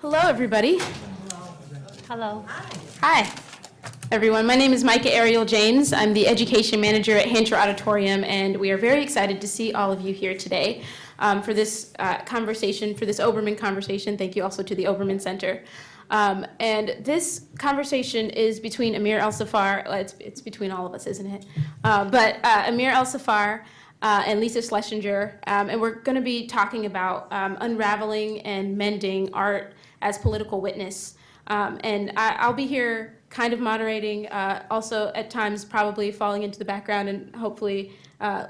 Hello, everybody. Hello. Hi, everyone. My name is Micah Ariel James. I'm the education manager at Hancher Auditorium, and we are very excited to see all of you here today for this conversation, for this Obermann conversation. Thank you also to the Obermann Center. And this conversation is between Amir ElSaffar. Well, it's between all of us, isn't it? But Amir ElSaffar and Lisa Schlesinger, and we're going to be talking about unraveling and mending art as political witness. And I'll be here kind of moderating, also at times probably falling into the background and hopefully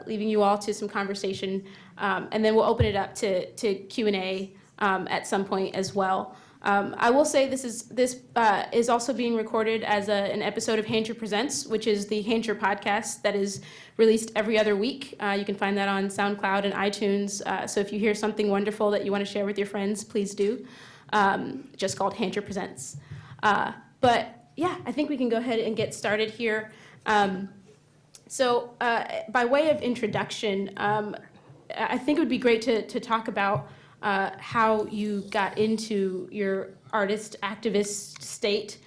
leaving you all to some conversation. And then we'll open it up to Q&A at some point as well. I will say this is also being recorded as an episode of Hancher Presents, which is the Hancher podcast that is released every other week. You can find that on SoundCloud and iTunes. So if you hear something wonderful that you want to share with your friends, please do. Just called Hancher Presents. But yeah, I think we can go ahead and get started here. So by way of introduction, I think it would be great to talk about how you got into your artist activist state.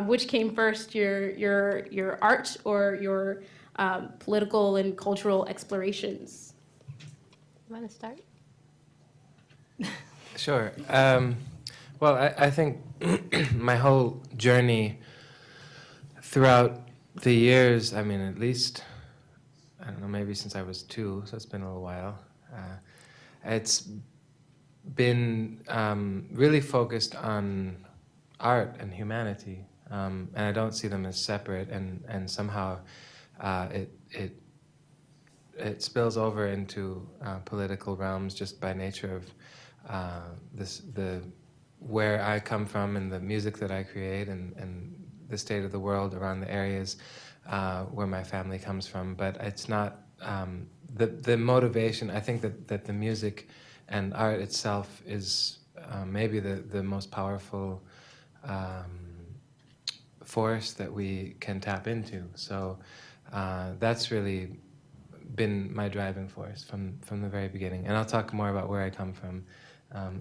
Which came first, your art or your political and cultural explorations? You want to start? Sure. Well, I think my whole journey throughout the years, I mean, at least, I don't know, maybe since I was 2, so it's been a little while, it's been really focused on art and humanity, and I don't see them as separate, and somehow it spills over into political realms just by nature of where I come from and the music that I create and the state of the world around the areas where my family comes from. But it's not the motivation. I think that the music and art itself is maybe the most powerful force that we can tap into. So that's really been my driving force from the very beginning. And I'll talk more about where I come from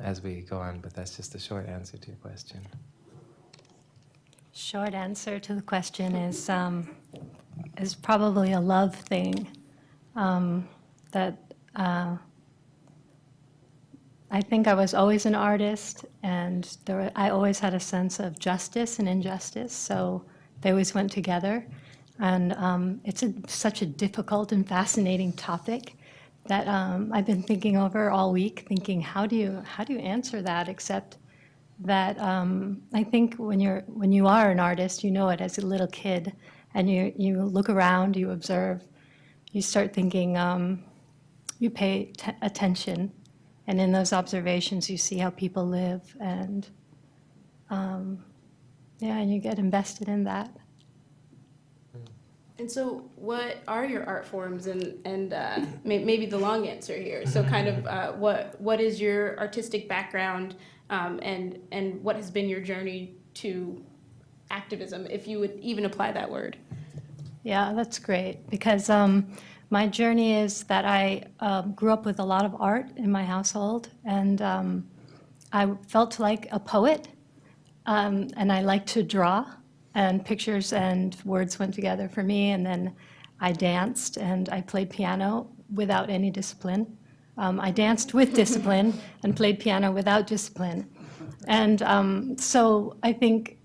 as we go on, but that's just the short answer to your question. Short answer to the question is probably a love thing. That I think I was always an artist, and I always had a sense of justice and injustice, so they always went together. And it's such a difficult and fascinating topic that I've been thinking over all week, thinking how do you answer that, except that I think when you are an artist, you know it as a little kid, and you look around, you observe, you start thinking, you pay attention, and in those observations you see how people live, and and you get invested in that. And so what are your art forms, and maybe the long answer here, so kind of what is your artistic background, and what has been your journey to activism, if you would even apply that word? Yeah, that's great, because my journey is that I grew up with a lot of art in my household, and I felt like a poet, and I liked to draw, and pictures and words went together for me, and then I danced and I played piano without any discipline. I danced with discipline and played piano without discipline. And so I think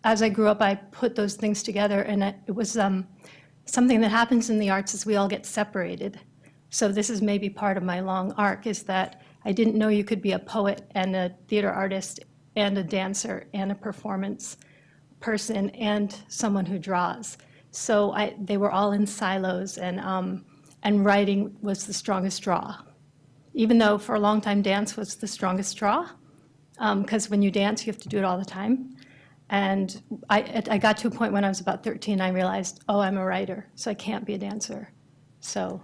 as I grew up, I put those things together, and it was something that happens in the arts is we all get separated. So this is maybe part of my long arc, is that I didn't know you could be a poet and a theater artist and a dancer and a performance person and someone who draws. So they were all in silos, and writing was the strongest draw. Even though for a long time dance was the strongest draw, because when you dance, you have to do it all the time. And I got to a point when I was about 13, I realized, oh, I'm a writer, so I can't be a dancer. So,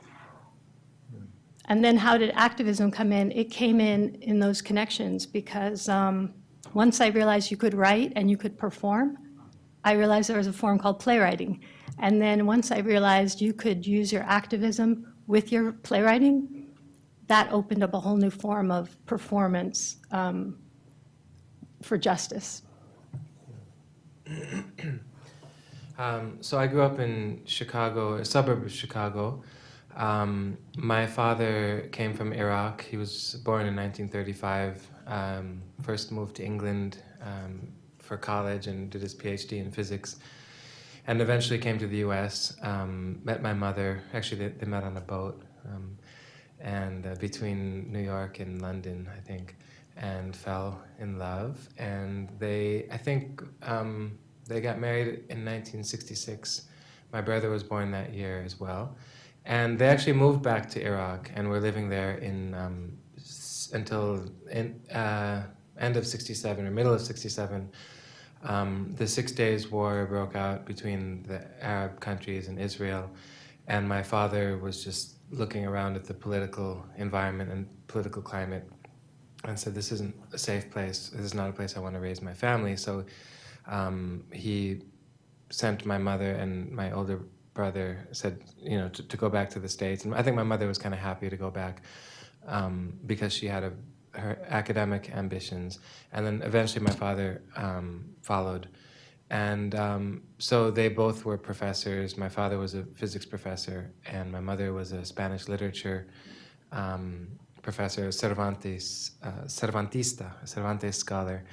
and then how did activism come in? It came in those connections, because once I realized you could write and you could perform, I realized there was a form called playwriting. And then once I realized you could use your activism with your playwriting, that opened up a whole new form of performance for justice? So I grew up in Chicago, a suburb of Chicago. My father came from Iraq. He was born in 1935. First moved to England for college and did his PhD in physics, and eventually came to the U.S. Met my mother. Actually, they met on a boat, and between New York and London, I think, and fell in love. And I think. They got married in 1966. My brother was born that year as well. And they actually moved back to Iraq and were living there until end of 67 or middle of 67. The 6 Days War broke out between the Arab countries and Israel. And my father was just looking around at the political environment and political climate and said, this isn't a safe place. This is not a place I want to raise my family. So he sent my mother and my older brother, said, to go back to the States. And I think my mother was kind of happy to go back because she had her academic ambitions. And then eventually my father followed. And so they both were professors. My father was a physics professor, and my mother was a Spanish literature professor, Cervantes scholar.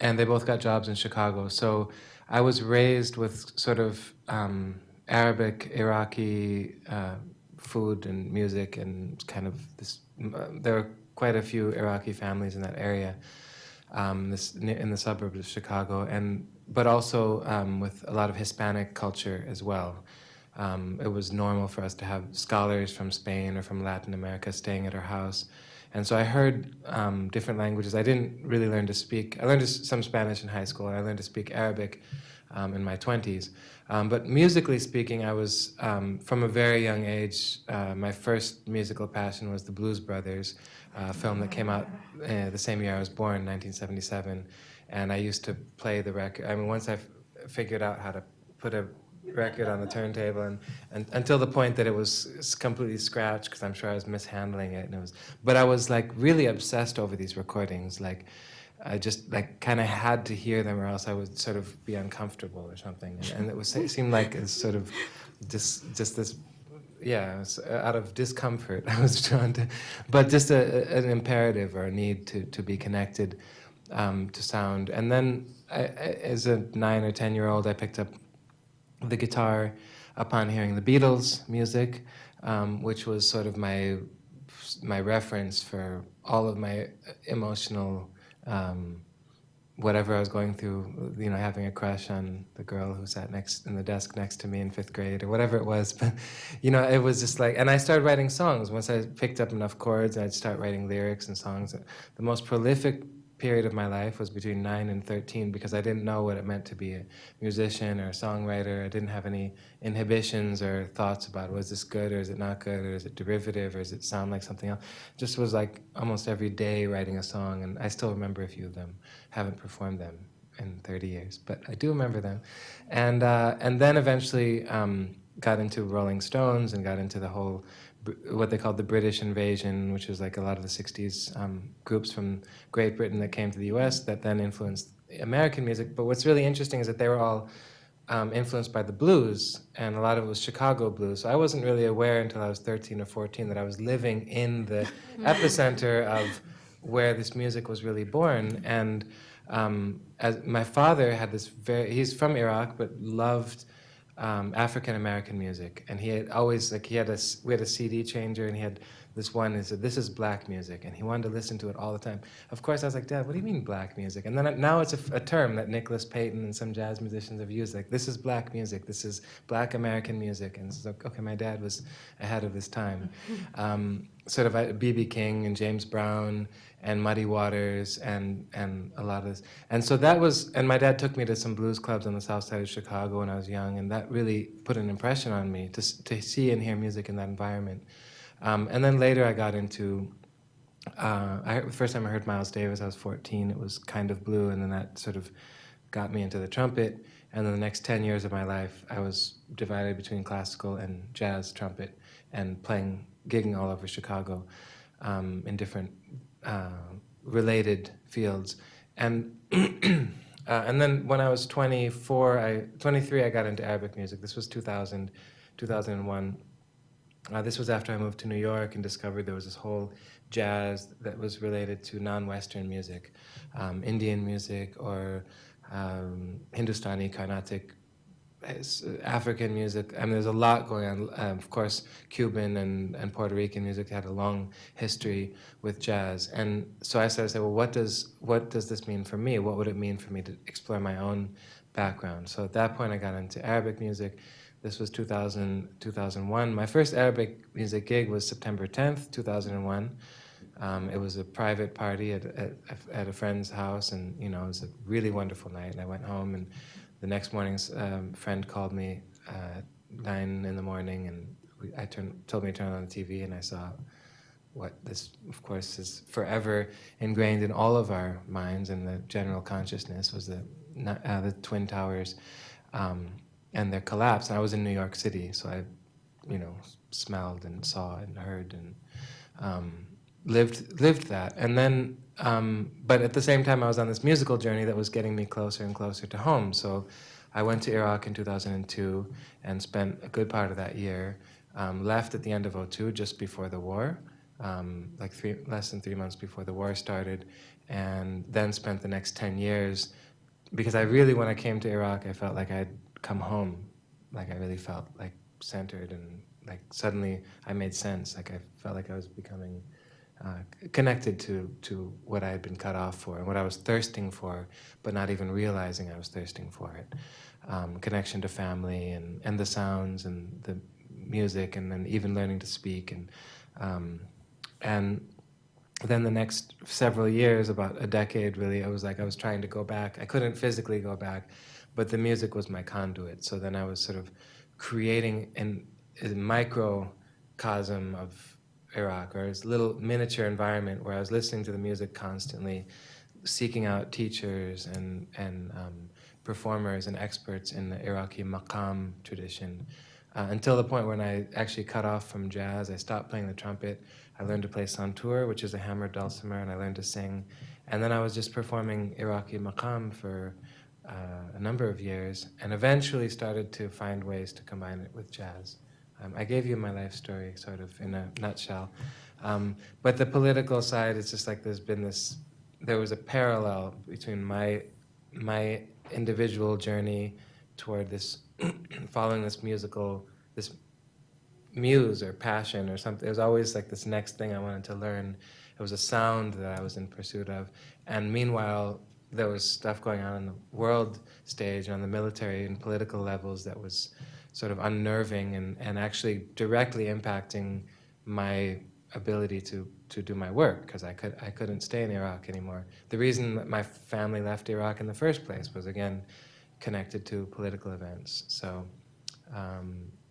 And they both got jobs in Chicago. So I was raised with sort of Arabic, Iraqi food and music, and kind of this. There were quite a few Iraqi families in that area, in the suburbs of Chicago, but also with a lot of Hispanic culture as well. It was normal for us to have scholars from Spain or from Latin America staying at our house. And so I heard different languages. I didn't really learn to speak. I learned some Spanish in high school, and I learned to speak Arabic in my 20s. But musically speaking, I was, from a very young age, my first musical passion was the Blues Brothers, a film that came out the same year I was born, 1977. And I used to play the record. I mean, once I figured out how to put a record on the turntable, and until the point that it was completely scratched, because I'm sure I was mishandling it, but I was like really obsessed over these recordings. Like I just like kind of had to hear them, or else I would sort of be uncomfortable or something. And it seemed like it's sort of just this. Yeah, it was out of discomfort I was drawn to, but just an imperative or a need to be connected to sound. And then as a 9 or 10-year-old, I picked up the guitar upon hearing the Beatles music, which was sort of my reference for all of my emotional whatever I was going through, having a crush on the girl who sat in the desk next to me in 5th grade or whatever it was. But, it was just like, and I started writing songs. Once I picked up enough chords, I'd start writing lyrics and songs. The most prolific period of my life was between 9 and 13, because I didn't know what it meant to be a musician or a songwriter. I didn't have any inhibitions or thoughts about, was this good or is it not good, or is it derivative or does it sound like something else. Just was like almost every day writing a song, and I still remember a few of them. Haven't performed them in 30 years, but I do remember them. And then eventually got into Rolling Stones and got into the whole what they called the British invasion, which was like a lot of the 60s groups from Great Britain that came to the US that then influenced American music. But what's really interesting is that they were all influenced by the blues, and a lot of it was Chicago blues. So I wasn't really aware until I was 13 or 14 that I was living in the epicenter of where this music was really born. And as my father had this he's from Iraq, but loved African American music, and he had always we had a CD changer, and he had this one. He said, "This is black music," and he wanted to listen to it all the time. Of course, I was like, "Dad, what do you mean black music?" And then now it's a term that Nicholas Payton and some jazz musicians have used. Like, this is black music. This is black American music. And it's like, okay, my dad was ahead of his time. Sort of B.B. King and James Brown and Muddy Waters and a lot of this. And so that was, and my dad took me to some blues clubs on the south side of Chicago when I was young, and that really put an impression on me to see and hear music in that environment. And then later I got into, the first time I heard Miles Davis, I was 14. It was Kind of Blue, and then that sort of got me into the trumpet. And then the next 10 years of my life, I was divided between classical and jazz trumpet, and gigging all over Chicago in different related fields. And and then when I was 23, I got into Arabic music. This was 2000, 2001. This was after I moved to New York and discovered there was this whole jazz that was related to non-Western music, Indian music or Hindustani, Carnatic, African music. I mean, there's a lot going on. Of course, Cuban and Puerto Rican music had a long history with jazz. And so I started to say, well, what does this mean for me? What would it mean for me to explore my own background? So at that point, I got into Arabic music. This was 2000, 2001. My first Arabic music gig was September 10th, 2001. It was a private party at a friend's house, and it was a really wonderful night. And I went home, and the next morning, a friend called me at 9 in the morning, and told me to turn on the TV, and I saw what this, of course, is forever ingrained in all of our minds and the general consciousness was the Twin Towers. And their collapse. And I was in New York City, so I, smelled and saw and heard and lived that. And then, but at the same time, I was on this musical journey that was getting me closer and closer to home. So I went to Iraq in 2002 and spent a good part of that year. Left at the end of '02, just before the war, less than 3 months before the war started, and then spent the next 10 years. Because when I came to Iraq, I felt like I'd come home. Like I really felt like centered, and like suddenly I made sense. Like I felt like I was becoming connected to what I had been cut off for and what I was thirsting for, but not even realizing I was thirsting for it. Connection to family and the sounds and the music, and then even learning to speak. And then the next several years, about a decade really, I was trying to go back. I couldn't physically go back, but the music was my conduit. So then I was sort of creating a microcosm of Iraq, or this little miniature environment where I was listening to the music constantly, seeking out teachers and performers and experts in the Iraqi Maqam tradition, until the point when I actually cut off from jazz. I stopped playing the trumpet. I learned to play santur, which is a hammered dulcimer, and I learned to sing. And then I was just performing Iraqi Maqam for a number of years, and eventually started to find ways to combine it with jazz. I gave you my life story sort of in a nutshell. But the political side, it's just like there was a parallel between my individual journey toward this, following this muse or passion or something. It was always like this next thing I wanted to learn. It was a sound that I was in pursuit of. And meanwhile, there was stuff going on in the world stage, on the military and political levels, that was sort of unnerving and actually directly impacting my ability to do my work, because I couldn't stay in Iraq anymore. The reason that my family left Iraq in the first place was, again, connected to political events. So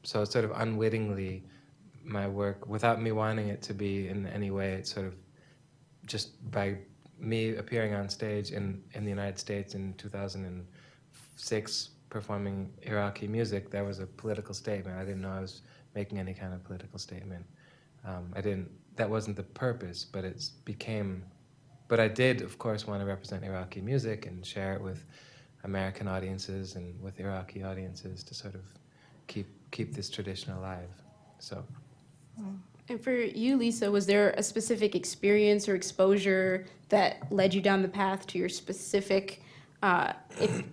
sort of unwittingly, my work, without me wanting it to be in any way, it's sort of just by me appearing on stage in the United States in 2006, performing Iraqi music, that was a political statement. I didn't know I was making any kind of political statement. That wasn't the purpose, but but I did, of course, want to represent Iraqi music and share it with American audiences and with Iraqi audiences to sort of keep this tradition alive. So. And for you, Lisa, was there a specific experience or exposure that led you down the path to your specific,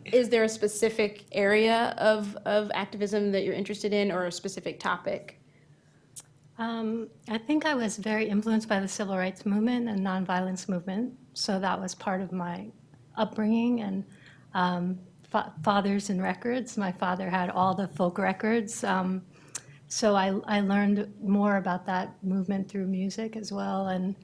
is there a specific area of activism that you're interested in, or a specific topic? I think I was very influenced by the civil rights movement and nonviolence movement, so that was part of my upbringing. And fathers and records, my father had all the folk records, so I learned more about that movement through music as well. And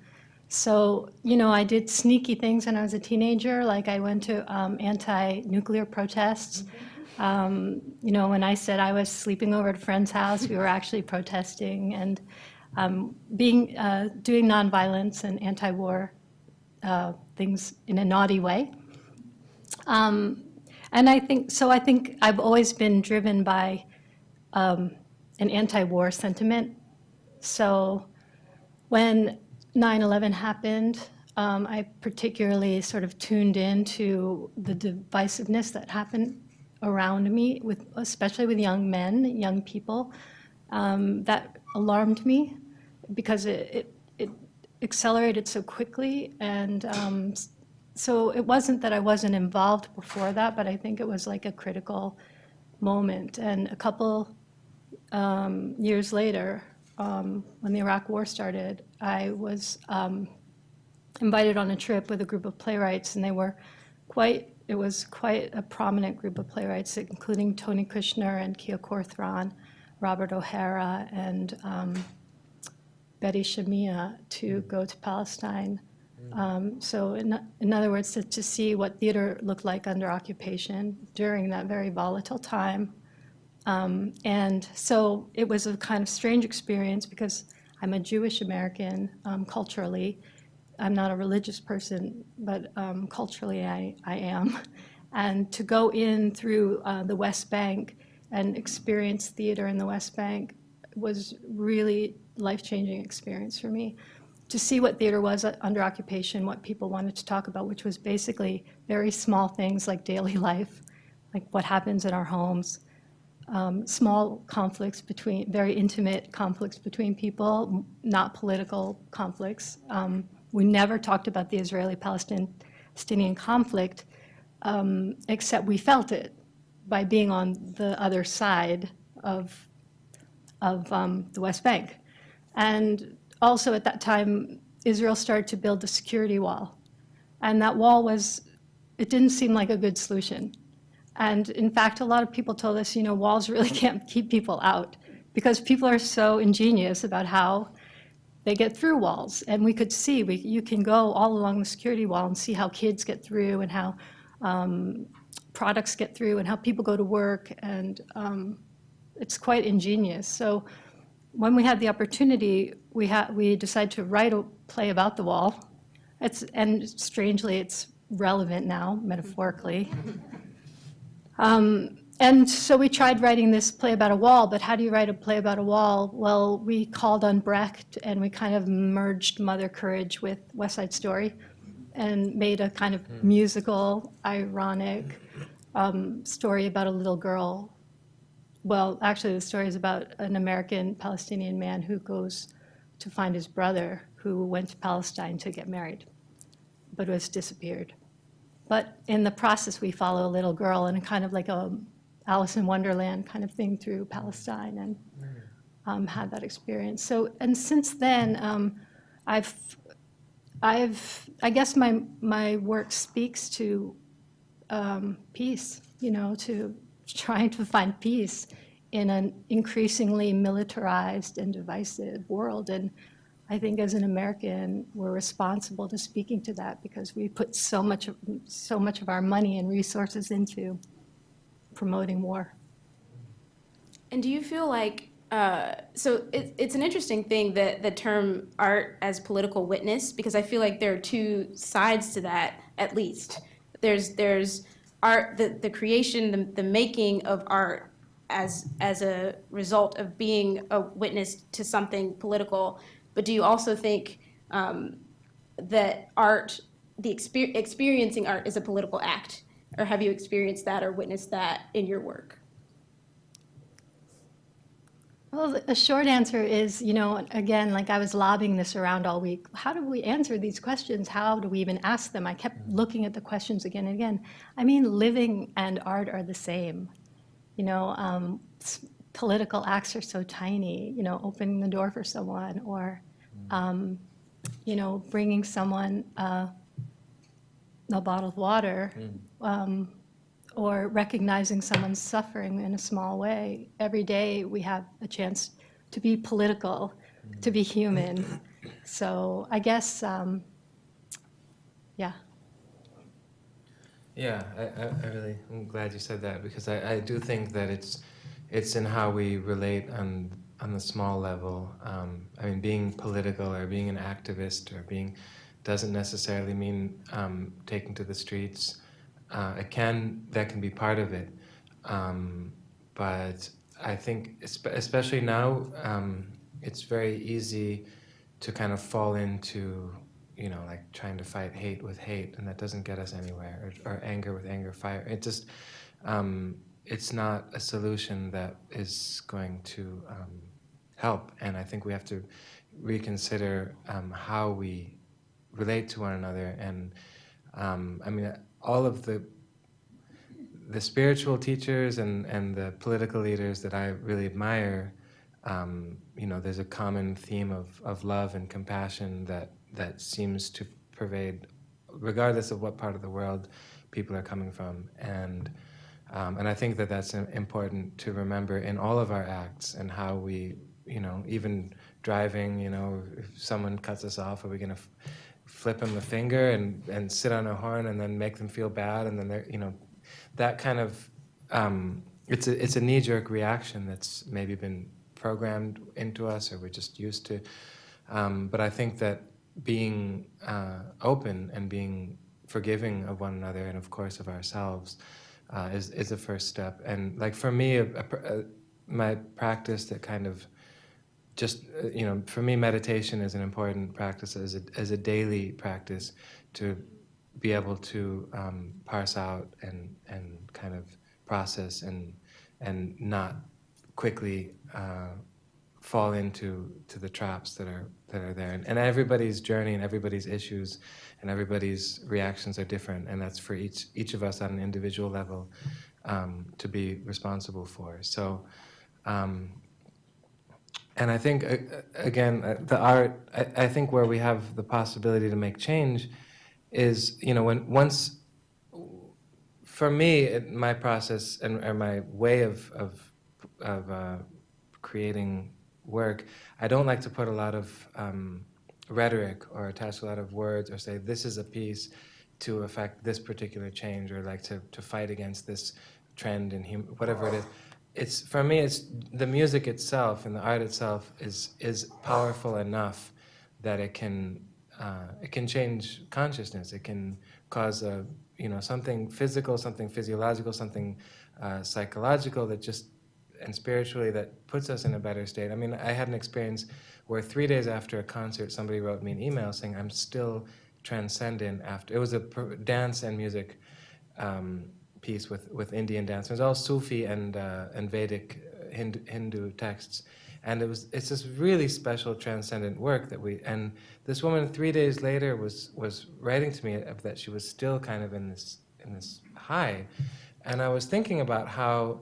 so, I did sneaky things when I was a teenager, like I went to anti-nuclear protests. When I said I was sleeping over at a friend's house, we were actually protesting and doing nonviolence and anti-war things in a naughty way. And I think I've always been driven by an anti-war sentiment. So when 9/11 happened, I particularly sort of tuned into the divisiveness that happened around me, especially with young men, young people. That alarmed me because it accelerated so quickly. And so it wasn't that I wasn't involved before that, but I think it was like a critical moment. And a couple years later, when the Iraq War started, I was invited on a trip with a group of playwrights, and it was quite a prominent group of playwrights, including Tony Kushner and Kia Corthron, Robert O'Hara, and Betty Shamia to go to Palestine. So in other words, to see what theater looked like under occupation during that very volatile time. And so it was a kind of strange experience because I'm a Jewish American culturally. I'm not a religious person, but culturally I am. And to go in through the West Bank and experience theater in the West Bank was really life-changing experience for me. To see what theater was under occupation, what people wanted to talk about, which was basically very small things like daily life, like what happens in our homes, small conflicts very intimate conflicts between people, not political conflicts. We never talked about the Israeli-Palestinian conflict, except we felt it by being on the other side of the West Bank. And also at that time, Israel started to build a security wall. And that wall it didn't seem like a good solution. And in fact, a lot of people told us, walls really can't keep people out because people are so ingenious about how they get through walls. And we could see, you can go all along the security wall and see how kids get through and how products get through and how people go to work. And it's quite ingenious. So when we had the opportunity, we decided to write a play about the wall. And strangely, it's relevant now, metaphorically. And so we tried writing this play about a wall, but how do you write a play about a wall? Well, we called on Brecht, and we kind of merged Mother Courage with West Side Story and made a kind of musical, ironic story about a little girl. Well, actually, the story is about an American-Palestinian man who goes to find his brother who went to Palestine to get married, but was disappeared. But in the process, we follow a little girl in a kind of like a Alice in Wonderland kind of thing through Palestine and had that experience. So, and since then, I guess my work speaks to peace, to trying to find peace in an increasingly militarized and divisive world. And I think as an American, we're responsible to speaking to that because we put so much of our money and resources into promoting war. And do you feel like, so it's an interesting thing that the term art as political witness, because I feel like there are two sides to that, at least. There's art, the creation, the making of art as a result of being a witness to something political. But do you also think that art, experiencing art is a political act? Or have you experienced that or witnessed that in your work? Well, the short answer is, again, like I was lobbing this around all week. How do we answer these questions? How do we even ask them? I kept looking at the questions again and again. I mean, living and art are the same. Political acts are so tiny, opening the door for someone or, bringing someone a bottle of water or recognizing someone's suffering in a small way. Every day we have a chance to be political, to be human. So I guess, yeah. Yeah, I'm glad you said that because I do think that it's in how we relate on the small level. I mean, being political or being an activist or doesn't necessarily mean taking to the streets. That can be part of it, but I think especially now, it's very easy to kind of fall into like trying to fight hate with hate, and that doesn't get us anywhere, or anger with anger, fire. It just, it's not a solution that is going to help. And I think we have to reconsider how we relate to one another. And I mean, all of the spiritual teachers and the political leaders that I really admire, there's a common theme of love and compassion that seems to pervade, regardless of what part of the world people are coming from. And I think that that's important to remember in all of our acts, and how we, even driving, if someone cuts us off, are we going to flip them the finger and sit on a horn and then make them feel bad, and then they're, that kind of, it's a knee-jerk reaction that's maybe been programmed into us, or we're just used to. But I think that being open and being forgiving of one another, and of course of ourselves, is the first step. And like for me, my practice that kind of just, for me, meditation is an important practice, as a daily practice, to be able to parse out and kind of process and not quickly fall into the traps that are there. And everybody's journey and everybody's issues and everybody's reactions are different, and that's for each of us on an individual level to be responsible for. So, and I think, again, the art, I think where we have the possibility to make change is, for me, my process or my way of creating work, I don't like to put a lot of rhetoric or attach a lot of words or say this is a piece to affect this particular change, or like to fight against this trend in whatever it is. It's, for me, it's the music itself and the art itself is powerful enough that it can change consciousness. It can cause something physical, something physiological, something psychological that just, and spiritually, that puts us in a better state. I mean, I had an experience where 3 days after a concert, somebody wrote me an email saying, I'm still transcendent after. It was a dance and music piece with Indian dance. It was all Sufi and Vedic Hindu texts. And it's this really special transcendent work and this woman 3 days later was writing to me that she was still kind of in this high. And I was thinking about how,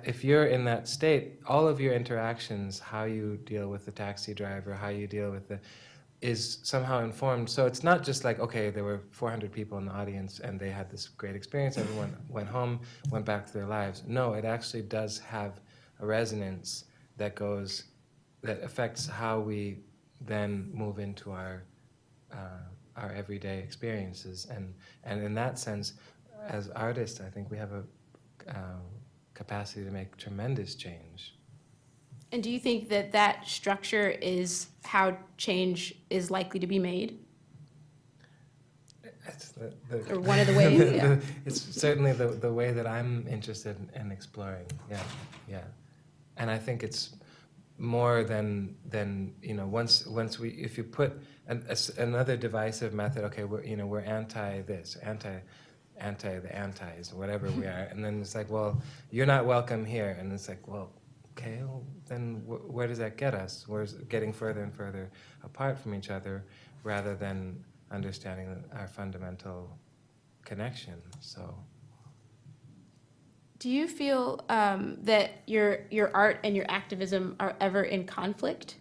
if you're in that state, all of your interactions, how you deal with the taxi driver, how you deal with is somehow informed. So it's not just like, okay, there were 400 people in the audience and they had this great experience, everyone went home, went back to their lives. No, it actually does have a resonance that affects how we then move into our everyday experiences. And in that sense, as artists, I think we have a capacity to make tremendous change. And do you think that structure is how change is likely to be made? It's Or one of the ways? Yeah. It's certainly the way that I'm interested in exploring. Yeah. And I think it's more than once we, if you put another divisive method, okay, we're anti this, anti the antis, whatever we are, and then it's like, well, you're not welcome here, and it's like, well, okay, well, then where does that get us? We're getting further and further apart from each other, rather than understanding our fundamental connection. So, Do you feel that your art and your activism are ever in conflict?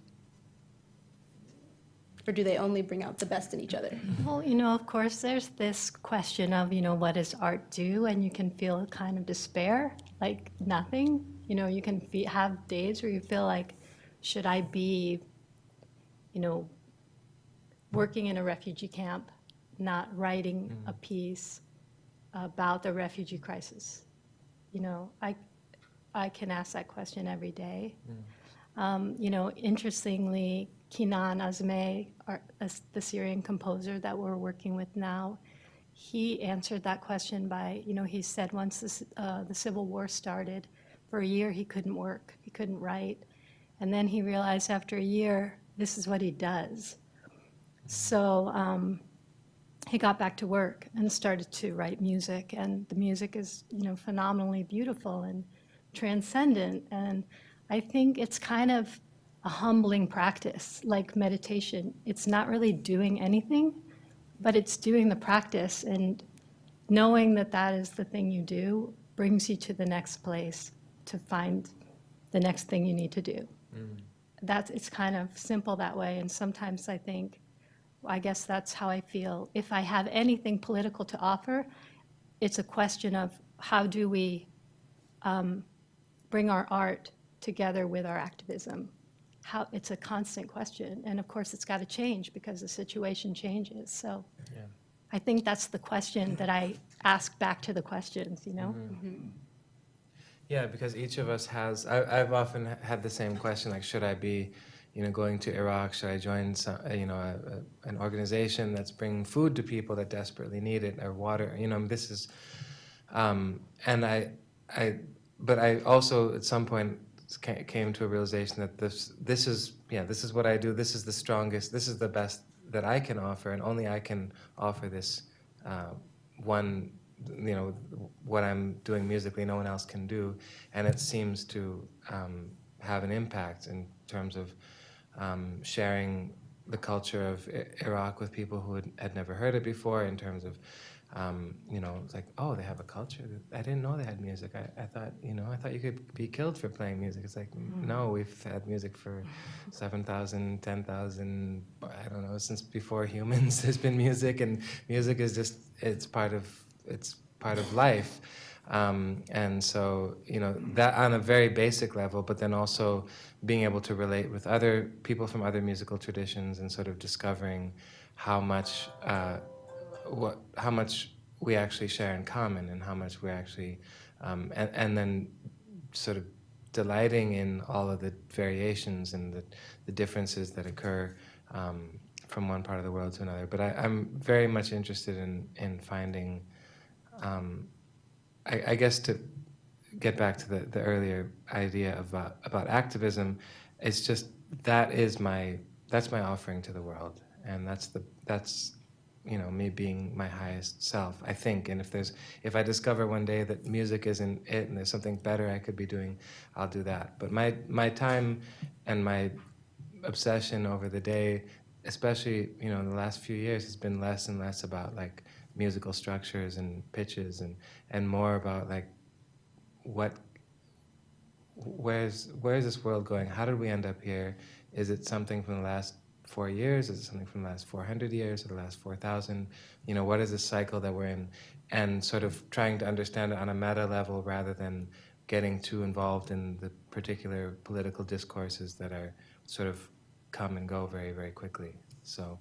Or do they only bring out the best in each other? Well, of course, there's this question of, what does art do? And you can feel a kind of despair, like nothing. You can have days where you feel like, should I be, working in a refugee camp, not writing a piece about the refugee crisis? I can ask that question every day. Interestingly, Kinan Azmeh, the Syrian composer that we're working with now, he answered that question by, he said once the Civil War started, for a year he couldn't work, he couldn't write. And then he realized after a year this is what he does. So he got back to work and started to write music, and the music is, phenomenally beautiful and transcendent. And I think it's kind of a humbling practice, like meditation. It's not really doing anything, but it's doing the practice, and knowing that that is the thing you do brings you to the next place to find the next thing you need to do. It's kind of simple that way, and sometimes I guess that's how I feel. If I have anything political to offer, it's a question of how do we bring our art together with our activism. It's a constant question, and of course it's got to change because the situation changes. So Yeah. I think that's the question that I ask back to the questions, Yeah, because each of us has. I've often had the same question, like, should I be, going to Iraq? Should I join some, an organization that's bringing food to people that desperately need it, or water? This is, but I also at some point came to a realization that this is what I do. This is the strongest. This is the best that I can offer, and only I can offer this one. What I'm doing musically, no one else can do, and it seems to have an impact in terms of sharing the culture of Iraq with people who had never heard it before, in terms of it's like, oh, they have a culture. I didn't know they had music. I thought you could be killed for playing music. It's like, no, we've had music for 7,000, 10,000, I don't know, since before humans there's been music, and music is just, it's part of life. And so, that on a very basic level, but then also being able to relate with other people from other musical traditions, and sort of discovering how much we actually share in common, and how much we actually, and then sort of delighting in all of the variations and the differences that occur from one part of the world to another. But I'm very much interested in finding, I guess, to get back to the earlier idea about activism, it's just that's my offering to the world, and that's me being my highest self, I think. And if I discover one day that music isn't it and there's something better I could be doing, I'll do that. But my time and my obsession over the day, especially in the last few years, has been less and less about like musical structures and pitches, and more about like where's this world going? How did we end up here? Is it something from the last 4 years? Is it something from the last 400 years or the last 4,000? What is this cycle that we're in? And sort of trying to understand it on a meta level, rather than getting too involved in the particular political discourses that are sort of come and go very, very quickly. So,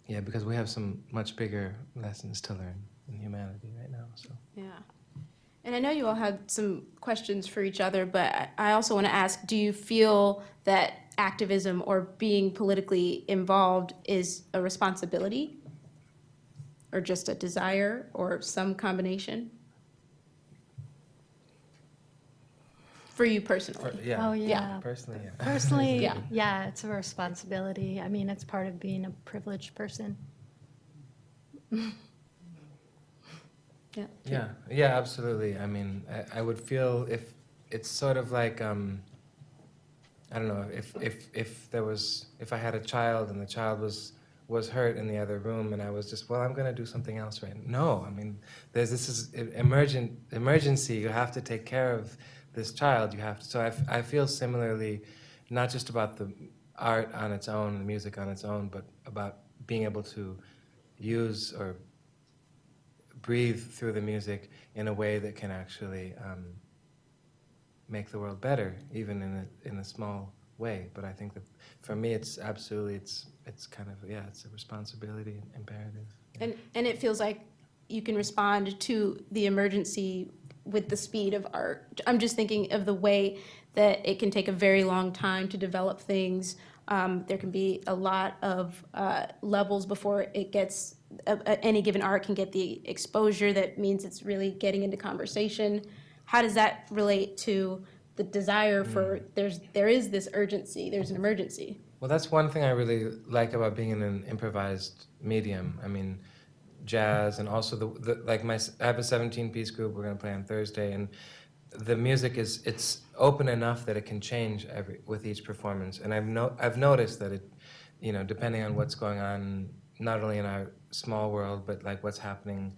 because we have some much bigger lessons to learn in humanity right now. So. Yeah. And I know you all had some questions for each other, but I also want to ask, do you feel that activism or being politically involved is a responsibility, or just a desire, or some combination? For you personally. Oh, yeah. Personally, yeah. Personally, Yeah. yeah, it's a responsibility. I mean, it's part of being a privileged person. Yeah. Yeah, absolutely. I mean, I would feel if it's sort of like, I don't know, if I had a child and the child was hurt in the other room, and I was just, well, I'm going to do something else right now. No, I mean, this is emergency. You have to take care of this child. You have to. So I feel similarly, not just about the art on its own, the music on its own, but about being able to use or breathe through the music in a way that can actually make the world better, even in a small way. But I think that for me, it's absolutely, it's kind of, it's a responsibility, imperative. Yeah. And it feels like you can respond to the emergency with the speed of art. I'm just thinking of the way that it can take a very long time to develop things. There can be a lot of levels before it gets, any given art can get the exposure that means it's really getting into conversation. How does that relate to the desire for, there is this urgency, there's an emergency. Well, that's one thing I really like about being in an improvised medium. I mean, jazz and also I have a 17-piece group we're going to play on Thursday, and the music it's open enough that it can change with each performance. And I've noticed that it, depending on what's going on, not only in our small world, but like what's happening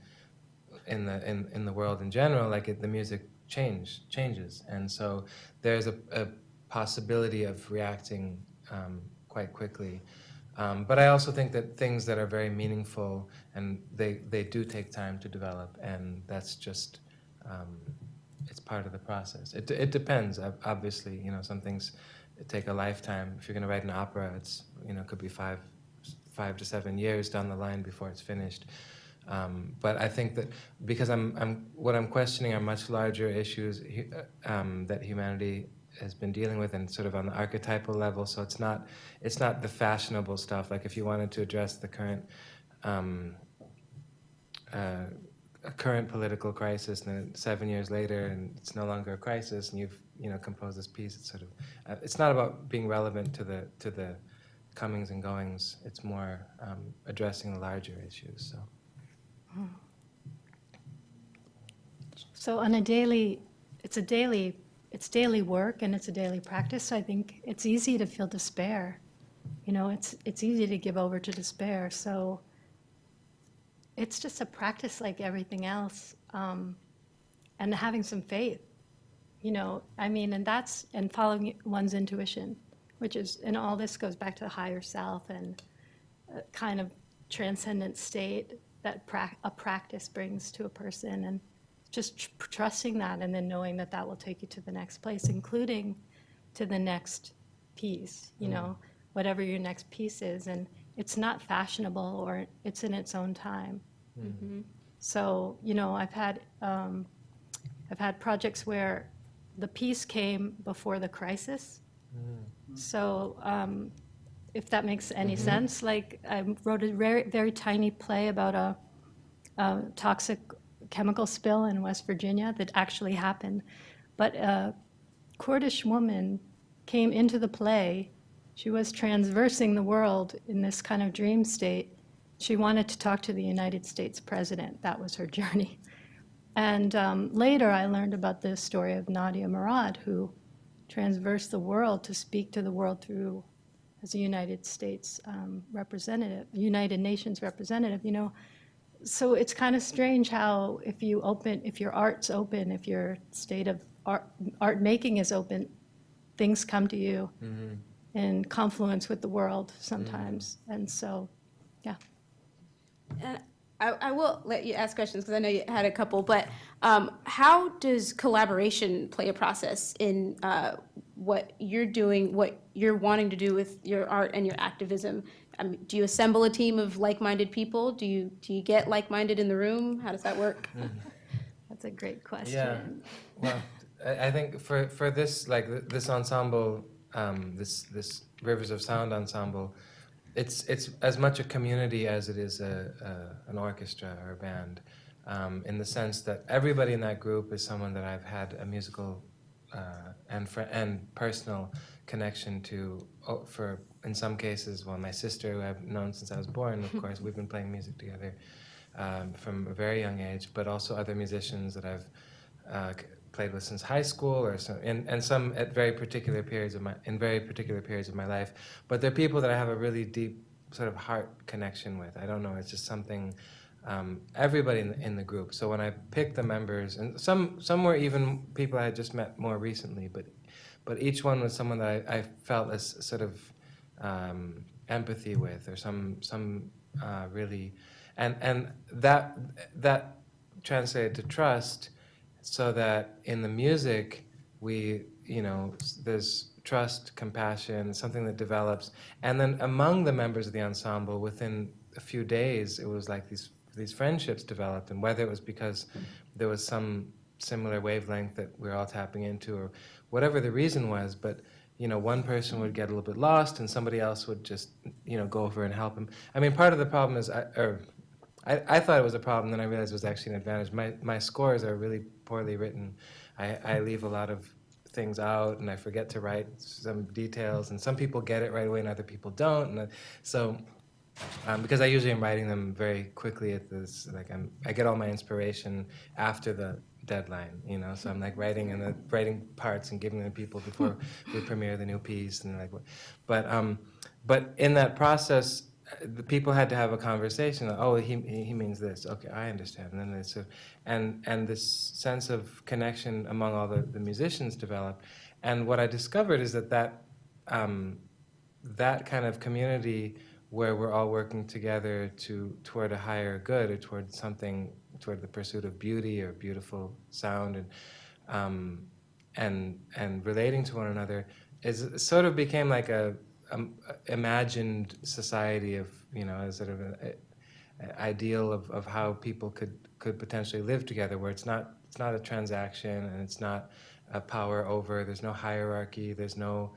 in the world in general, the music changes, and so there's a possibility of reacting quite quickly. But I also think that things that are very meaningful, and they do take time to develop, and that's just, it's part of the process. It depends, obviously. Some things take a lifetime. If you're going to write an opera, it's, could be 5 to 7 years down the line before it's finished. But I think that because what I'm questioning are much larger issues that humanity has been dealing with, and sort of on the archetypal level. So it's not the fashionable stuff. Like if you wanted to address the current political crisis, and then 7 years later, and it's no longer a crisis, and you've composed this piece. It's sort of it's not about being relevant to the comings and goings. It's more addressing the larger issues. So. So on it's daily work, and it's a daily practice. So I think it's easy to feel despair. It's easy to give over to despair. So it's just a practice like everything else, and having some faith. And following one's intuition, which is, and all this goes back to the higher self and a kind of transcendent state that a practice brings to a person, and just trusting that, and then knowing that that will take you to the next place, including to the next piece, whatever your next piece is. And it's not fashionable, or it's in its own time. Mm-hmm. So, I've had projects where the piece came before the crisis. Mm-hmm. So, if that makes any sense. Like, I wrote a very, very tiny play about a toxic chemical spill in West Virginia that actually happened. But a Kurdish woman came into the play. She was transversing the world in this kind of dream state. She wanted to talk to the United States president. That was her journey. And later I learned about the story of Nadia Murad, who transversed the world to speak to the world through, as a United States representative, United Nations representative, So it's kind of strange how if your art's open, if your state of art making is open, things come to you in confluence with the world sometimes. And so, yeah. And I will let you ask questions because I know you had a couple, but how does collaboration play a process in what you're doing, what you're wanting to do with your art and your activism? Do you assemble a team of like-minded people? Do you get like-minded in the room? How does that work? That's a great question. Yeah. Well, I think for this, like this ensemble, this Rivers of Sound ensemble, it's as much a community as it is an orchestra or a band, in the sense that everybody in that group is someone that I've had a musical and personal connection to, for, in some cases, well, my sister, who I've known since I was born, of course, we've been playing music together from a very young age, but also other musicians that I've played with since high school, or some, and some at very particular periods of my life. But they're people that I have a really deep sort of heart connection with. I don't know, it's just something. Everybody in the group. So when I picked the members, and some were even people I had just met more recently, but each one was someone that I felt a sort of empathy with, or some really, and that translated to trust, so that in the music we, there's trust, compassion, something that develops, and then among the members of the ensemble, within a few days, it was like these friendships developed, and whether it was because there was some similar wavelength that we're all tapping into, or whatever the reason was, but one person would get a little bit lost, and somebody else would just go over and help him. I mean, part of the problem is, I thought it was a problem, then I realized it was actually an advantage. My scores are really poorly written. I leave a lot of things out, and I forget to write some details, and some people get it right away and other people don't. And so because I usually am writing them very quickly at this, like I get all my inspiration after the deadline, you know. So I'm like writing and writing parts and giving them to people before we premiere the new piece, and like, but in that process, the people had to have a conversation. Like, oh, he means this. Okay, I understand. And then there's and this sense of connection among all the musicians developed. And what I discovered is that that kind of community where we're all working together toward a higher good, or toward something, toward the pursuit of beauty or beautiful sound, and relating to one another, is sort of became like a imagined society of, you know, a sort of an ideal of how people could potentially live together, where it's not a transaction, and it's not a power over. There's no hierarchy. There's no,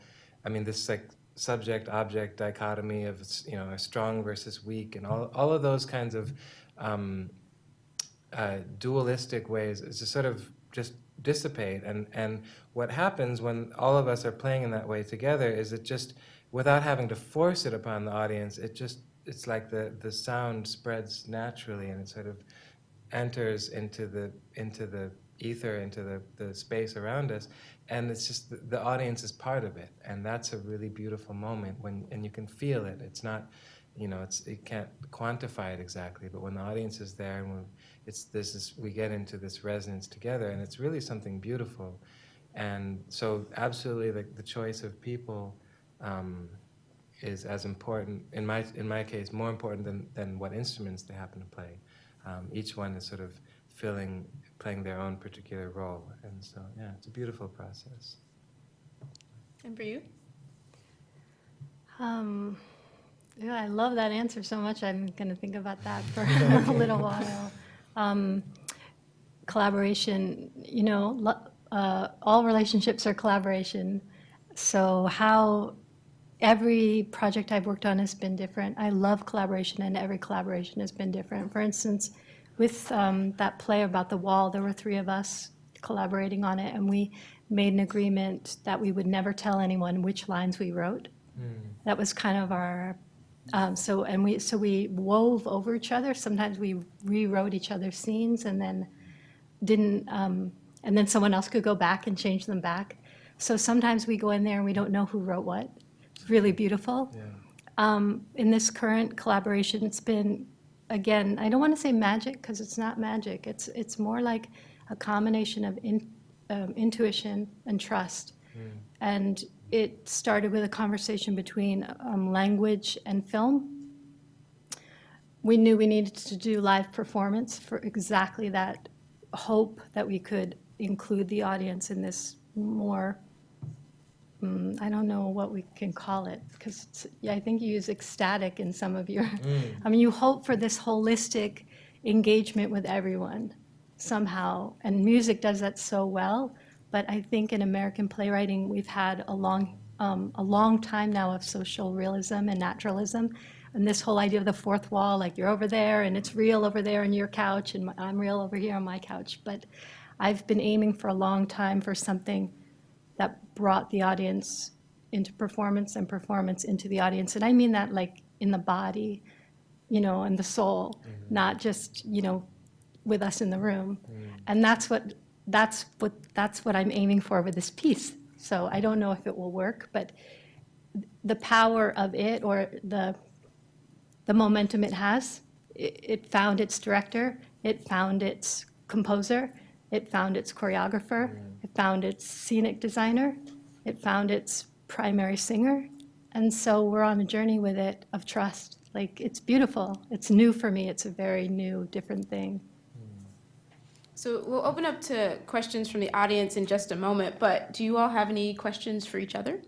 I mean, this like subject-object dichotomy of, you know, a strong versus weak, and all of those kinds of dualistic ways is to sort of just dissipate. And what happens when all of us are playing in that way together is it just, without having to force it upon the audience, it's like the sound spreads naturally, and it sort of enters into the ether, into the space around us, and it's just the audience is part of it, and that's a really beautiful moment and you can feel it. It's not, you know, you can't quantify it exactly, but when the audience is there, and we get into this resonance together, and it's really something beautiful. And so absolutely the choice of people is as important, in my case, more important than what instruments they happen to play. Each one is sort of playing their own particular role, and so yeah, it's a beautiful process. And for you? Yeah, I love that answer so much. I'm going to think about that for a little while. Collaboration, you know, all relationships are collaboration. So how every project I've worked on has been different. I love collaboration, and every collaboration has been different. For instance, with that play about the wall, there were 3 of us collaborating on it, and we made an agreement that we would never tell anyone which lines we wrote. That was kind of our so we wove over each other. Sometimes we rewrote each other's scenes, and then and then someone else could go back and change them back. So sometimes we go in there and we don't know who wrote what. It's really beautiful. Yeah. In this current collaboration, it's been, again, I don't want to say magic, because it's not magic. It's more like a combination of intuition and trust. And it started with a conversation between language and film. We knew we needed to do live performance for exactly that hope that we could include the audience in this more, I don't know what we can call it, because I think you use ecstatic in some of your, I mean, you hope for this holistic engagement with everyone somehow, and music does that so well. But I think in American playwriting, we've had a long time now of social realism and naturalism, and this whole idea of the fourth wall, like you're over there and it's real over there on your couch, and I'm real over here on my couch. But I've been aiming for a long time for something that brought the audience into performance and performance into the audience, and I mean that like in the body, you know, and the soul, not just, you know, with us in the room, and that's what I'm aiming for with this piece. So I don't know if it will work, but the power of it, or the momentum it has, it found its director, it found its composer, it found its choreographer, it found its scenic designer, it found its primary singer, and so we're on a journey with it of trust. Like, it's beautiful. It's new for me. It's a very new, different thing. So we'll open up to questions from the audience in just a moment, but do you all have any questions for each other?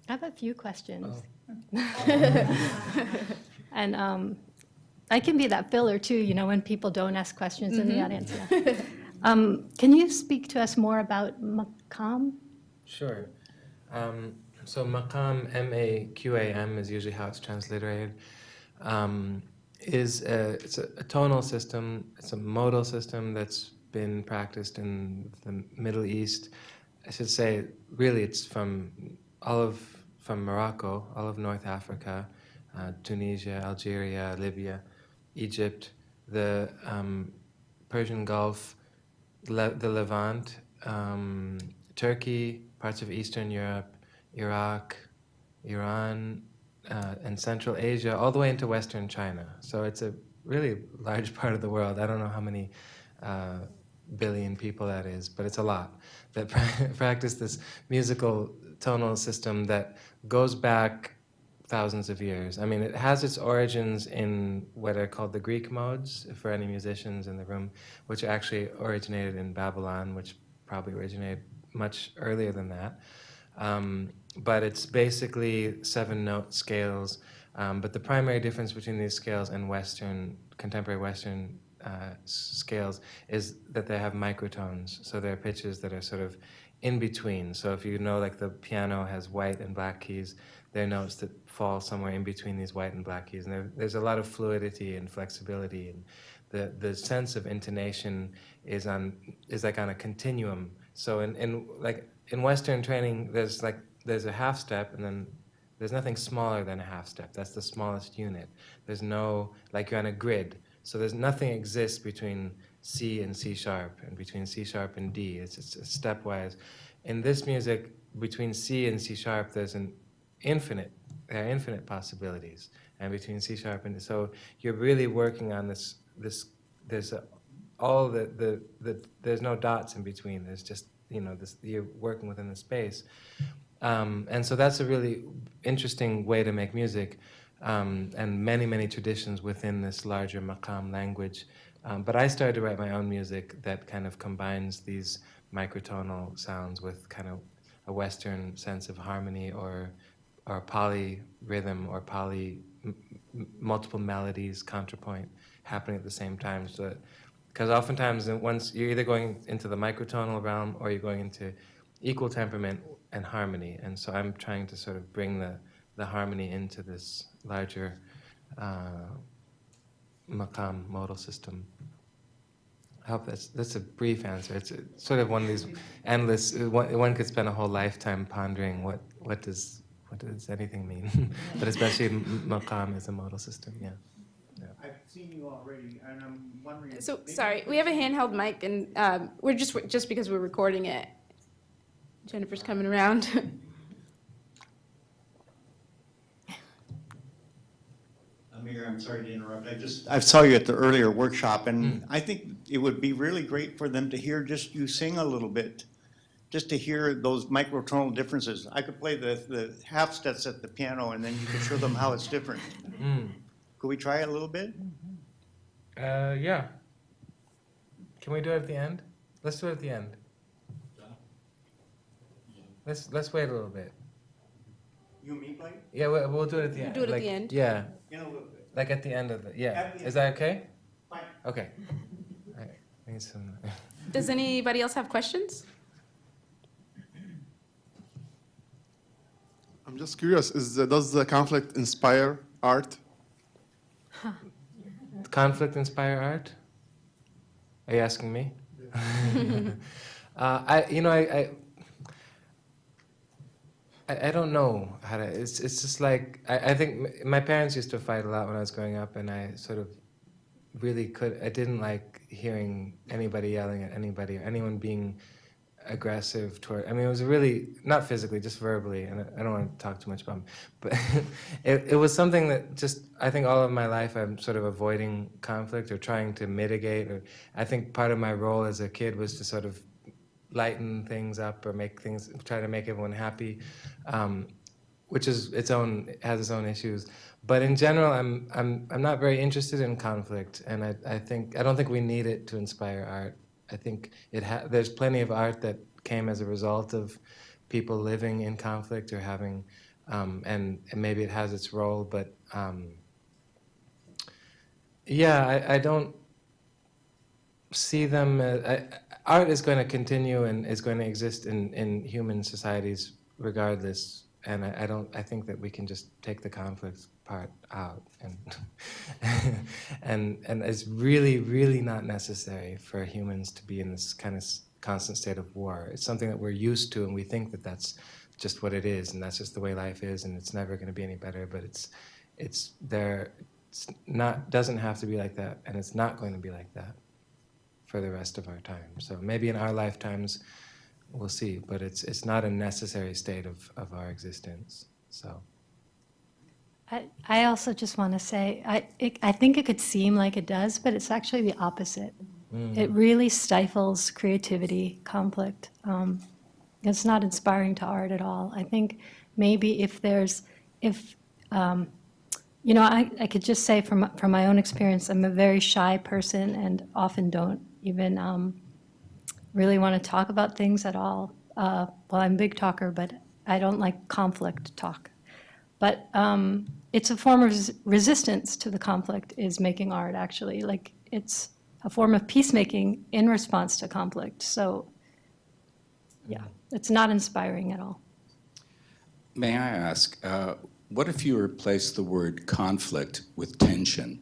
I have a few questions. Oh. And I can be that filler too, you know, when people don't ask questions in the audience. Yeah. Can you speak to us more about Maqam? Sure. So Maqam, M-A-Q-A-M, is usually how it's transliterated. It's a tonal system. It's a modal system that's been practiced in the Middle East. I should say, really, it's from Morocco, all of North Africa, Tunisia, Algeria, Libya, Egypt, the Persian Gulf, the Levant, Turkey, parts of Eastern Europe, Iraq, Iran, and Central Asia, all the way into Western China. So it's a really large part of the world. I don't know how many billion people that is, but it's a lot that practice this musical tonal system that goes back thousands of years. I mean, it has its origins in what are called the Greek modes, for any musicians in the room, which actually originated in Babylon, which probably originated much earlier than that. But it's basically 7-note scales. But the primary difference between these scales and contemporary Western scales is that they have microtones. So they're pitches that are sort of in between. So if you know, like the piano has white and black keys, there are notes that fall somewhere in between these white and black keys. And there's a lot of fluidity and flexibility, and the sense of intonation is like on a continuum. So in Western training, there's a half step, and then there's nothing smaller than a half step. That's the smallest unit. There's no, like you're on a grid. So there's nothing exists between C and C sharp, and between C sharp and D. It's stepwise. In this music, between C and C sharp, there are infinite possibilities. And between C sharp and, so you're really working on this there's there's no dots in between. There's just, you're working within the space. And so that's a really interesting way to make music, and many, many traditions within this larger Maqam language. But I started to write my own music that kind of combines these microtonal sounds with kind of a Western sense of harmony, or polyrhythm, or multiple melodies, contrapoint happening at the same time. So, because oftentimes once you're either going into the microtonal realm or you're going into equal temperament and harmony, and so I'm trying to sort of bring the harmony into this larger Maqam modal system. I hope that's a brief answer. It's sort of one of these endless. One could spend a whole lifetime pondering what does anything mean, but especially Maqam as a modal system. Yeah. I've seen you already, and I'm wondering. So, sorry, we have a handheld mic, and we're just because we're recording it. Jennifer's coming around. Amir, I'm sorry to interrupt. I saw you at the earlier workshop, and I think it would be really great for them to hear just you sing a little bit, just to hear those microtonal differences. I could play the half steps at the piano, and then you could show them how it's different. Could we try it a little bit? Yeah. Can we do it at the end? Let's do it at the end. Let's wait a little bit. You and me play? Yeah, we'll do it at the end. Do it at the end? Yeah, In a little bit. like at the end of yeah. At the Is end. that okay? Fine. Okay. All right. I need some. Does anybody else have questions? I'm just curious, does the conflict inspire art? Conflict inspire art? Are you asking me? I don't know how to. It's just like I think my parents used to fight a lot when I was growing up, and I sort of really I didn't like hearing anybody yelling at anybody or anyone being aggressive toward. I mean, it was really not physically, just verbally, and I don't want to talk too much about them, but it was something that just I think all of my life I'm sort of avoiding conflict or trying to mitigate. Or I think part of my role as a kid was to sort of lighten things up or try to make everyone happy, which is has its own issues. But in general, I'm not very interested in conflict, and I don't think we need it to inspire art. I think there's plenty of art that came as a result of people living in conflict or having, and maybe it has its role, but yeah, I don't see them. Art is going to continue and is going to exist in human societies regardless, and I think that we can just take the conflicts part out, and and it's really, really not necessary for humans to be in this kind of constant state of war. It's something that we're used to, and we think that that's just what it is, and that's just the way life is, and it's never going to be any better. But it's there. It's not, doesn't have to be like that, and it's not going to be like that for the rest of our time. So maybe in our lifetimes, we'll see, but it's not a necessary state of our existence. So I also just want to say, I think it could seem like it does, but it's actually the opposite. It really stifles creativity, conflict. It's not inspiring to art at all. I think maybe you know, I could just say from my own experience, I'm a very shy person and often don't even really want to talk about things at all. Well, I'm a big talker, but I don't like conflict talk. But it's a form of resistance to the conflict is making art, actually. Like, it's a form of peacemaking in response to conflict. So, yeah, it's not inspiring at all. May I ask, what if you replace the word conflict with tension,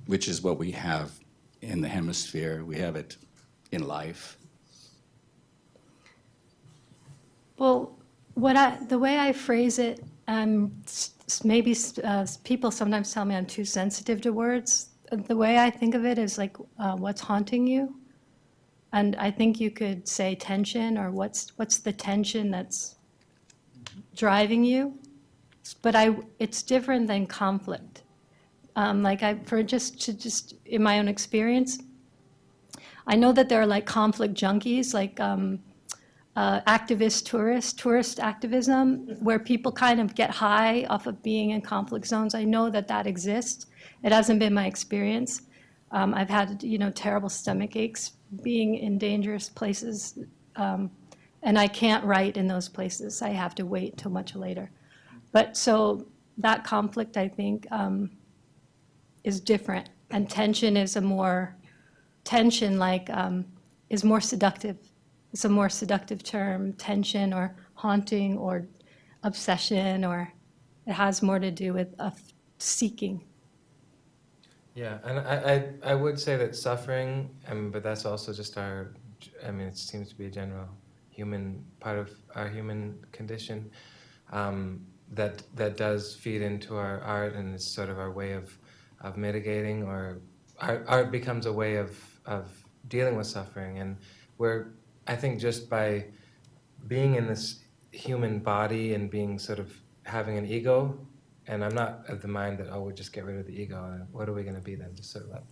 which is what we have in the hemisphere, we have it in life? Well, the way I phrase it, maybe people sometimes tell me I'm too sensitive to words. The way I think of it is like, what's haunting you? And I think you could say tension, or what's the tension that's driving you? But it's different than conflict. Like just in my own experience, I know that there are like conflict junkies, like tourist activism, where people kind of get high off of being in conflict zones. I know that exists. It hasn't been my experience. I've had, terrible stomach aches being in dangerous places, and I can't write in those places. I have to wait till much later. But so that conflict, I think, is different, and tension is is more seductive. It's a more seductive term, tension or haunting or obsession, or it has more to do with seeking. yeah, and I would say that suffering, but that's also just it seems to be a general human part of our human condition, that does feed into our art, and is sort of our way of mitigating, or art becomes a way of dealing with suffering. And I think just by being in this human body and being sort of having an ego, and I'm not of the mind that, we'll just get rid of the ego, and what are we going to be then? Just sort of like,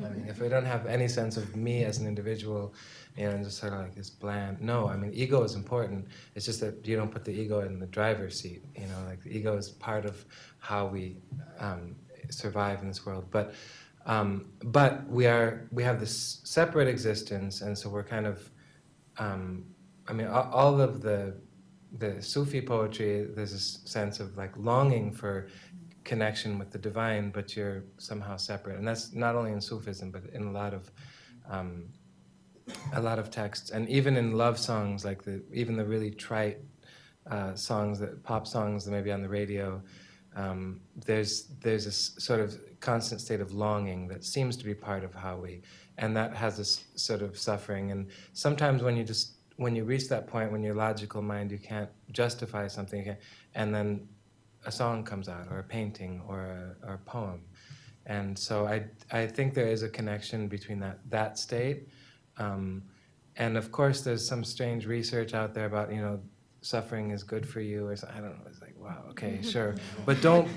I mean, if we don't have any sense of me as an individual, and just sort of like this bland, no, I mean, ego is important. It's just that you don't put the ego in the driver's seat, like the ego is part of how we survive in this world. But we have this separate existence, and so we're kind of, all of the Sufi poetry, there's this sense of like longing for connection with the divine, but you're somehow separate, and that's not only in Sufism, but in a lot of texts, and even in love songs, like even the really trite songs, pop songs that may be on the radio. There's this sort of constant state of longing that seems to be part of how and that has this sort of suffering. And sometimes when you reach that point, when your logical mind, you can't justify something, and then a song comes out, or a painting, or a poem. And so I think there is a connection between that state. And of course, there's some strange research out there about, suffering is good for you, or I don't know. It's like, wow, okay, sure, but don't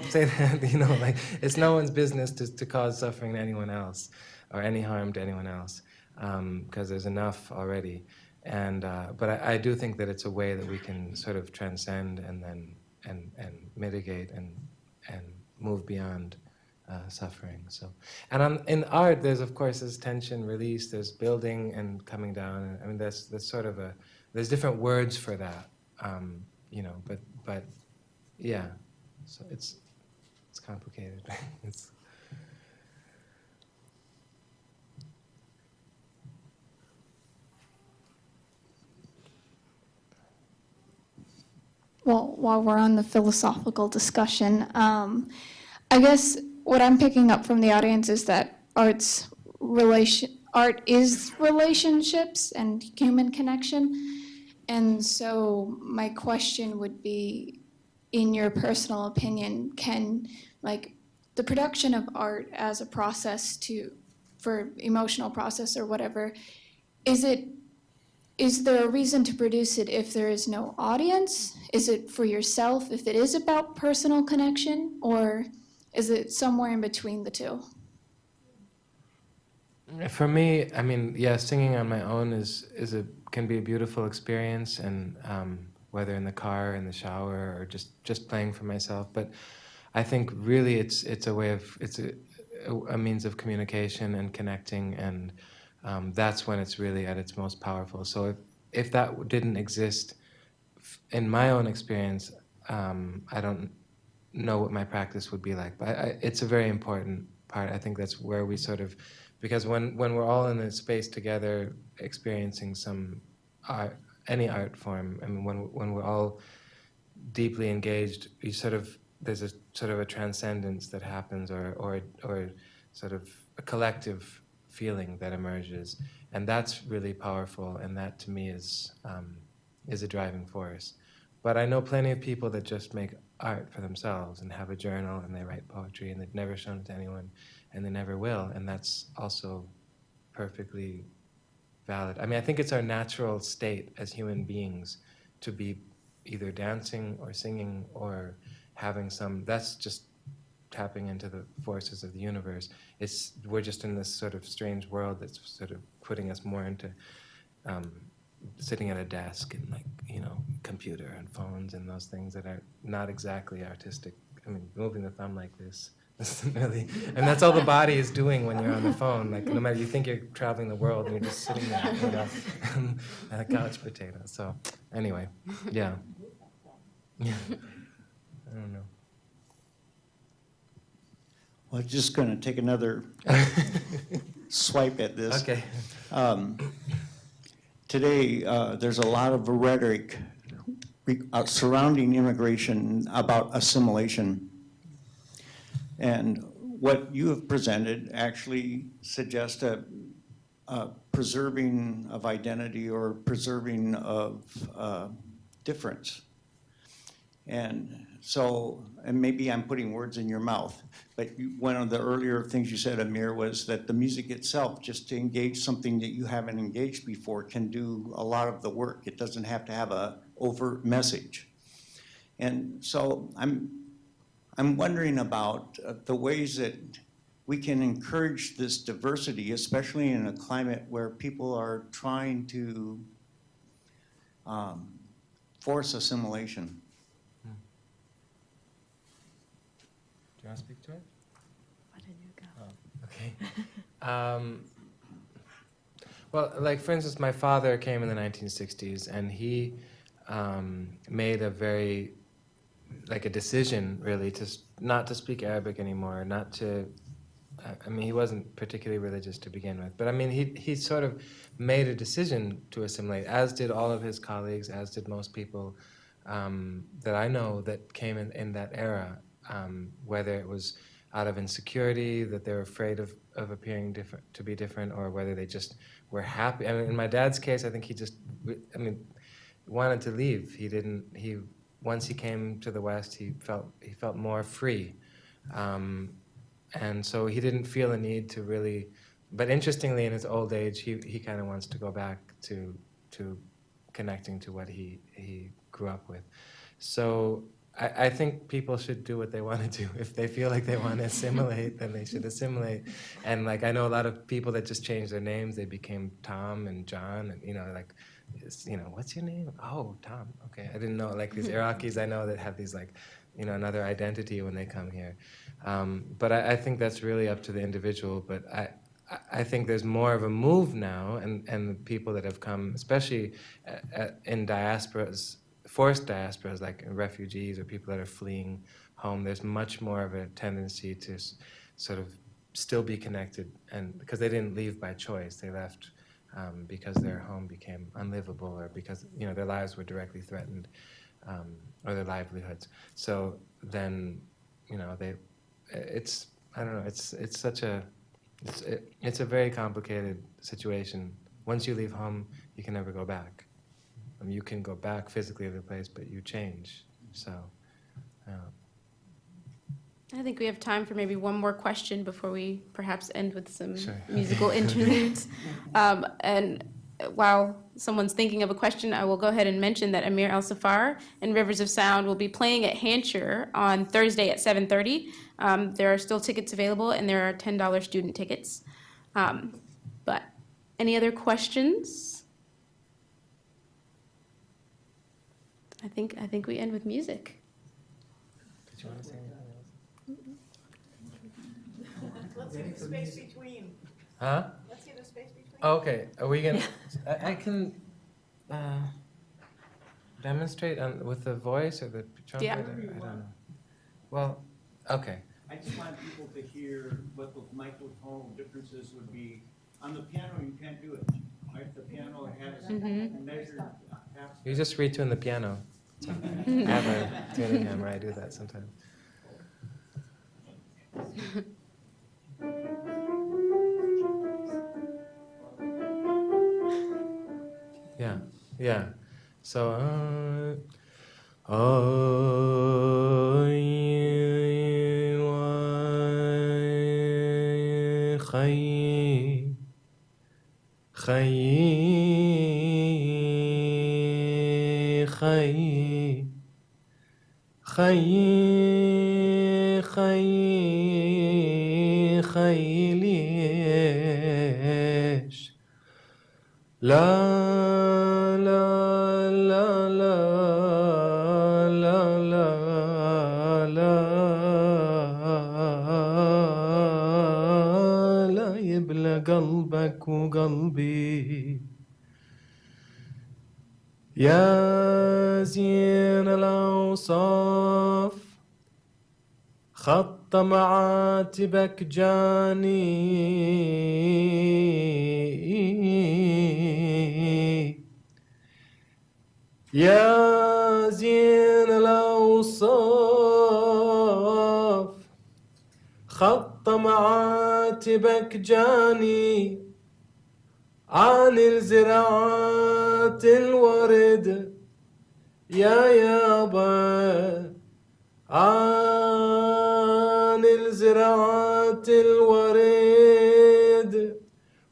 say that. Like, it's no one's business to cause suffering to anyone else, or any harm to anyone else, because there's enough already. And but I do think that it's a way that we can sort of transcend and then and mitigate and move beyond suffering. So, and in art, there's of course this tension, release. There's building and coming down. I mean, that's sort of there's different words for that, but yeah, so it's complicated. It's well, while we're on the philosophical discussion, I guess what I'm picking up from the audience is that art is relationships and human connection. And so my question would be, in your personal opinion, can like the production of art as a process for emotional process or whatever, is there a reason to produce it if there is no audience? Is it for yourself if it is about personal connection, or is it somewhere in between the two? For me, I mean, yeah, singing on my own can be a beautiful experience, and whether in the car, in the shower, or just playing for myself. But I think really it's a means of communication and connecting, and that's when it's really at its most powerful. So if that didn't exist, in my own experience, I don't know what my practice would be like. But it's a very important part. I think that's where we sort of, because when we're all in a space together experiencing some art, any art form, I mean, when we're all deeply engaged, there's a sort of a transcendence that happens, or sort of a collective feeling that emerges, and that's really powerful, and that to me is a driving force. But I know plenty of people that just make art for themselves and have a journal and they write poetry and they've never shown it to anyone and they never will, and that's also perfectly valid. I mean, I think it's our natural state as human beings to be either dancing or singing or having that's just tapping into the forces of the universe. We're just in this sort of strange world that's sort of putting us more into sitting at a desk and computer and phones and those things that are not exactly artistic. I mean, moving the thumb like this isn't really, and that's all the body is doing when you're on the phone. Like, no matter, you think you're traveling the world and you're just sitting there, at a couch potato. So anyway, yeah. I don't know. Well, I'm just going to take another swipe at this. Okay. Today, there's a lot of rhetoric surrounding immigration about assimilation. And what you have presented actually suggests a preserving of identity or preserving of difference. And so, and maybe I'm putting words in your mouth, but one of the earlier things you said, Amir, was that the music itself, just to engage something that you haven't engaged before, can do a lot of the work. It doesn't have to have a overt message. And so I'm wondering about the ways that we can encourage this diversity, especially in a climate where people are trying to force assimilation. Do you want to speak to it? Why didn't you go? Oh, okay. Well, like for instance, my father came in the 1960s, and he made a decision really not to speak Arabic anymore, not to. I mean, he wasn't particularly religious to begin with, but I mean, he sort of made a decision to assimilate, as did all of his colleagues, as did most people that I know that came in that era. Whether it was out of insecurity, that they were afraid of appearing to be different, or whether they just were happy. I mean, in my dad's case, I think he just, wanted to leave. Once he came to the West, he felt more free. And so he didn't feel a need to really, but interestingly, in his old age, he kind of wants to go back to connecting to what he grew up with. So I think people should do what they want to do. If they feel like they want to assimilate, then they should assimilate. And like, I know a lot of people that just changed their names. They became Tom and John, and what's your name? Oh, Tom. Okay, I didn't know. Like these Iraqis I know that have these another identity when they come here. But I think that's really up to the individual. But I think there's more of a move now, and the people that have come, especially in diasporas, forced diasporas, like refugees or people that are fleeing home, there's much more of a tendency to sort of still be connected, and because they didn't leave by choice, they left because their home became unlivable, or because their lives were directly threatened. or their livelihoods. So then, you know, it's I don't know. It's a very complicated situation. Once you leave home, you can never go back. You can go back physically to the place, but you change. So. I think we have time for maybe one more question before we perhaps end with some Sure. musical interludes. And while someone's thinking of a question, I will go ahead and mention that Amir ElSaffar and Rivers of Sound will be playing at Hancher on Thursday at 7:30. There are still tickets available, and there are $10 student tickets. But any other questions? I think we end with music. Did you want to say anything else? Let's see the space between. Huh? Let's see the space between. Okay. Are we gonna? I can demonstrate with the voice or the trumpet. Yeah. I don't know. Well, okay. I just want people to hear what the microtonal differences would be. On the piano, you can't do it. Right? The piano has measured half. You just retune the piano. I have a tuning hammer. I do that sometimes. Yeah, yeah. So, خيليش لا لا لا لا لا لا لا لا يبلى قلبك وقلبي يا زين الأوصاف خط معاتبك جاني يا زين الأوصاف خط معاتبك جاني عن الزراعات الورد يا يابا عن الزراعات الورد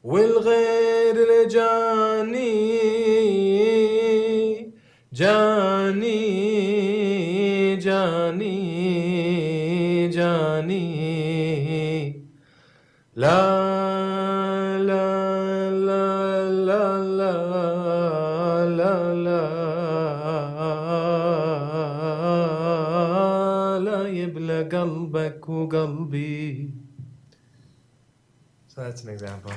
والغير جاني جاني جاني جاني لا لا لا لا لا لا لا يبلى قلبك وقلبي. So that's an example.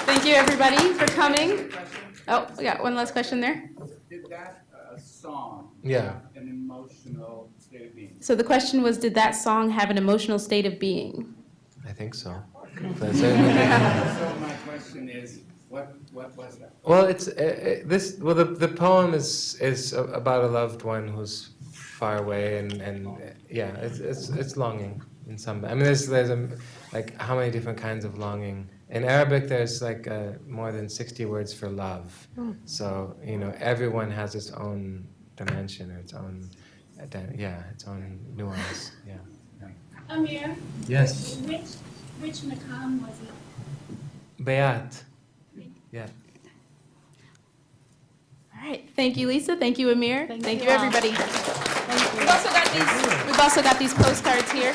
Thank you, everybody, for coming. Oh, we got one last question there. Did that song Yeah. have an emotional state of being? So the question was, did that song have an emotional state of being? I think so. So my question is, what was that? Well, it's this. Well, the poem is about a loved one who's far away, and yeah, it's longing in some. I mean, there's like how many different kinds of longing. In Arabic, there's like more than 60 words for love. So you know, everyone has its own dimension or its own, its own nuance. Yeah. Amir, Yes. which Maqam was it? Bayat. Yeah. All right. Thank you, Lisa. Thank you, Amir. Thank you, all. everybody. We've also got these postcards here.